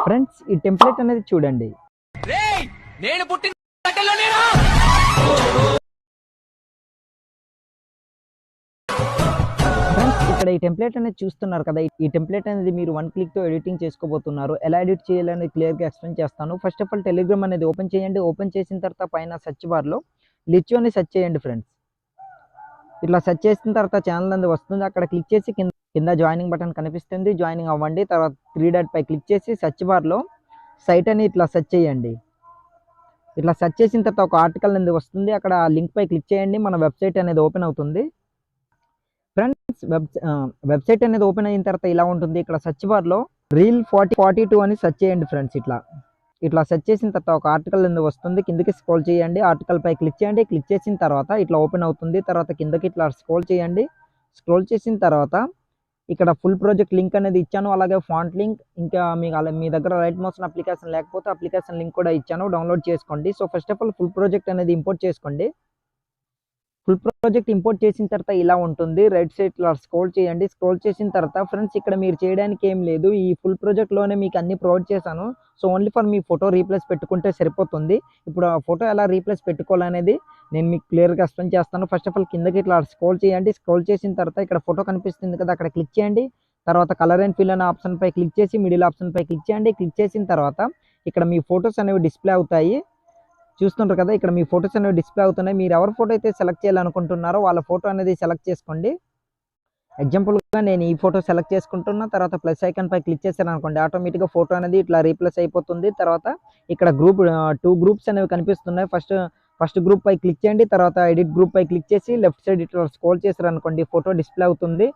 Friends ఈ template అనేది చూడండి. ఫ్రెండ్స్ ఇక్కడ ఈ టెంప్లెట్ అనేది చూస్తున్నారు కదా, ఈ టెంప్లెట్ అనేది మీరు 1 క్లిక్‌తో ఎడిటింగ్ చేసుకోబోతున్నారు. ఎలా ఎడిట్ చేయాలని క్లియర్‌గా ఎక్స్‌ప్లెయిన్ చేస్తాను. ఫస్ట్ ఆఫ్ ఆల్ టెలిగ్రామ్ అనేది ఓపెన్ చేయండి. ఓపెన్ చేసిన తర్వాత పైన సెర్చ్ బార్‌లో లిచ్చు అని సెర్చ్ చేయండి ఫ్రెండ్స్. ఇట్లా సెర్చ్ చేసిన తర్వాత ఛానల్ అనేది వస్తుంది. అక్కడ క్లిక్ చేసి కింద జాయినింగ్ బటన్ కనిపిస్తుంది. జాయినింగ్ అవ్వండి. తర్వాత 3 డాట్ పై క్లిక్ చేసి సెర్చ్ బార్‌లో సైట్ అని ఇట్లా సెర్చ్ చేయండి. ఇట్లా సెర్చ్ చేసిన తర్వాత ఒక ఆర్టికల్ అనేది వస్తుంది. అక్కడ లింక్ పై క్లిక్ చేయండి. మన వెబ్సైట్ అనేది ఓపెన్ అవుతుంది. ఫ్రెండ్స్ వెబ్సైట్ అనేది ఓపెన్ అయిన తర్వాత ఇలా ఉంటుంది. ఇక్కడ సెర్చ్ బార్‌లో రీల్ 4042 అని సెర్చ్ చేయండి ఫ్రెండ్స్. ఇట్లా సెర్చ్ చేసిన తర్వాత ఒక ఆర్టికల్ అనేది వస్తుంది. కిందకి స్క్రోల్ చేయండి. ఆర్టికల్ పై క్లిక్ చేయండి. క్లిక్ చేసిన తర్వాత ఇట్లా ఓపెన్ అవుతుంది. తర్వాత కిందకి ఇట్లా స్క్రోల్ చేయండి. స్క్రోల్ చేసిన తర్వాత ఇక్కడ ఫుల్ ప్రాజెక్ట్ లింక్ అనేది ఇచ్చాను. అలాగే ఫాంట్ లింక్, ఇంకా మీ దగ్గర రైట్ మోషన్ అప్లికేషన్ లేకపోతే అప్లికేషన్ లింక్ కూడా ఇచ్చాను. డౌన్లోడ్ చేసుకోండి. So first of all full project అనేది ఇంపోర్ట్ చేసుకోండి. ఫుల్ ప్రాజెక్ట్ ఇంపోర్ట్ చేసిన తర్వాత ఇలా ఉంటుంది. రైట్ సైడ్ ఇలా స్క్రోల్ చేయండి. స్క్రోల్ చేసిన తర్వాత ఫ్రెండ్స్ ఇక్కడ మీరు చేయడానికి ఏం లేదు. ఈ ఫుల్ ప్రాజెక్ట్‌లోనే మీకు అన్ని ప్రొవైడ్ చేశాను. So only for me photo replace పెట్టుకుంటే సరిపోతుంది. ఇప్పుడు ఆ ఫోటో ఎలా రీప్లేస్ పెట్టుకోవాలనేది నేను మీకు క్లియర్‌గా ఎక్స్‌ప్లెయిన్ చేస్తాను. ఫస్ట్ ఆఫ్ ఆల్ కిందకి ఇట్లా స్క్రోల్ చేయండి. స్క్రోల్ చేసిన తర్వాత ఇక్కడ ఫోటో కనిపిస్తుంది కదా, అక్కడ క్లిక్ చేయండి. తర్వాత కలర్ అండ్ ఫిల్ అనే ఆప్షన్ పై క్లిక్ చేసి మిడిల్ ఆప్షన్ పై క్లిక్ చేయండి. క్లిక్ చేసిన తర్వాత ఇక్కడ మీ ఫోటోస్ అనేవి డిస్‌ప్లే అవుతాయి. చూస్తుంటారు కదా, ఇక్కడ మీ ఫోటోస్ అనేవి డిస్‌ప్లే అవుతున్నాయి. మీరు ఎవరి ఫోటో అయితే సెలెక్ట్ చేయాలనుకుంటున్నారో వాళ్ళ ఫోటో అనేది సెలెక్ట్ చేసుకోండి. ఎగ్జాంపుల్‌గా నేను ఈ ఫోటో సెలెక్ట్ చేసుకుంటున్నా. తర్వాత ప్లస్ ఐకాన్ పై క్లిక్ చేశారనుకోండి, ఆటోమేటిక్‌గా ఫోటో అనేది ఇట్లా రీప్లేస్ అయిపోతుంది. తర్వాత ఇక్కడ 2 గ్రూప్స్ అనేవి కనిపిస్తున్నాయి. ఫస్ట్ గ్రూప్ పై క్లిక్ చేయండి. తర్వాత ఎడిట్ గ్రూప్ పై క్లిక్ చేసి లెఫ్ట్ సైడ్ ఇట్లా స్క్రోల్ చేశారనుకోండి, ఫోటో డిస్‌ప్లే అవుతుంది.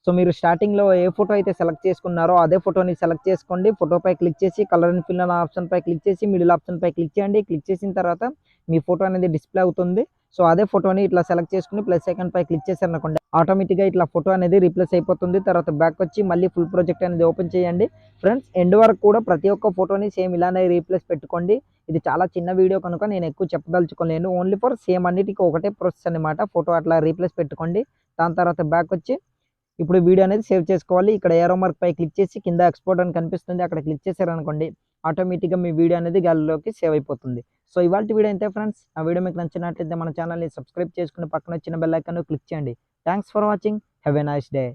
సో మీరు స్టార్టింగ్‌లో ఏ ఫోటో అయితే సెలెక్ట్ చేసుకున్నారో అదే ఫోటోని సెలెక్ట్ చేసుకోండి. ఫోటోపై క్లిక్ చేసి కలర్ అండ్ ఫిల్ అనే ఆప్షన్ పై క్లిక్ చేసి మిడిల్ ఆప్షన్ పై క్లిక్ చేయండి. క్లిక్ చేసిన తర్వాత మీ ఫోటో అనేది డిస్‌ప్లే అవుతుంది. సో అదే ఫోటోని ఇట్లా సెలెక్ట్ చేసుకొని ప్లస్ ఐకాన్ పై క్లిక్ చేశారనుకోండి, ఆటోమేటిక్‌గా ఇట్లా ఫోటో అనేది రీప్లేస్ అయిపోతుంది. తర్వాత బ్యాక్ వచ్చి మళ్ళీ ఫుల్ ప్రాజెక్ట్ అనేది ఓపెన్ చేయండి. ఫ్రెండ్స్ ఎండ్ వరకు కూడా ప్రతి ఒక్క ఫోటోని సేమ్ ఇలానే రీప్లేస్ పెట్టుకోండి. ఇది చాలా చిన్న వీడియో కనుక నేను ఎక్కువ చెప్పదలుచుకోలేను. ఓన్లీ ఫర్ సేమ్ అన్నిటికి ఒకటే ప్రాసెస్ అన్నమాట. ఫోటో అట్లా రీప్లేస్ పెట్టుకోండి. దాని తర్వాత బ్యాక్ వచ్చి ఇప్పుడు వీడియో అనేది సేవ్ చేసుకోవాలి. ఇక్కడ ఏరో మార్క్ పై క్లిక్ చేసి కింద ఎక్స్‌పోర్ట్ అని కనిపిస్తుంది. అక్కడ క్లిక్ చేశారనుకోండి, ఆటోమేటిక్‌గా మీ వీడియో అనేది గ్యాలరీలోకి సేవ్ అయిపోతుంది. సో ఇవాల్టి వీడియో ఇంతే ఫ్రెండ్స్. ఆ వీడియో మీకు నచ్చినట్లయితే మన ఛానల్‌ని సబ్స్క్రైబ్ చేసుకొని పక్కన వచ్చిన బెల్ ఐకాన్ క్లిక్ చేయండి. Thanks for watching. Have a nice day.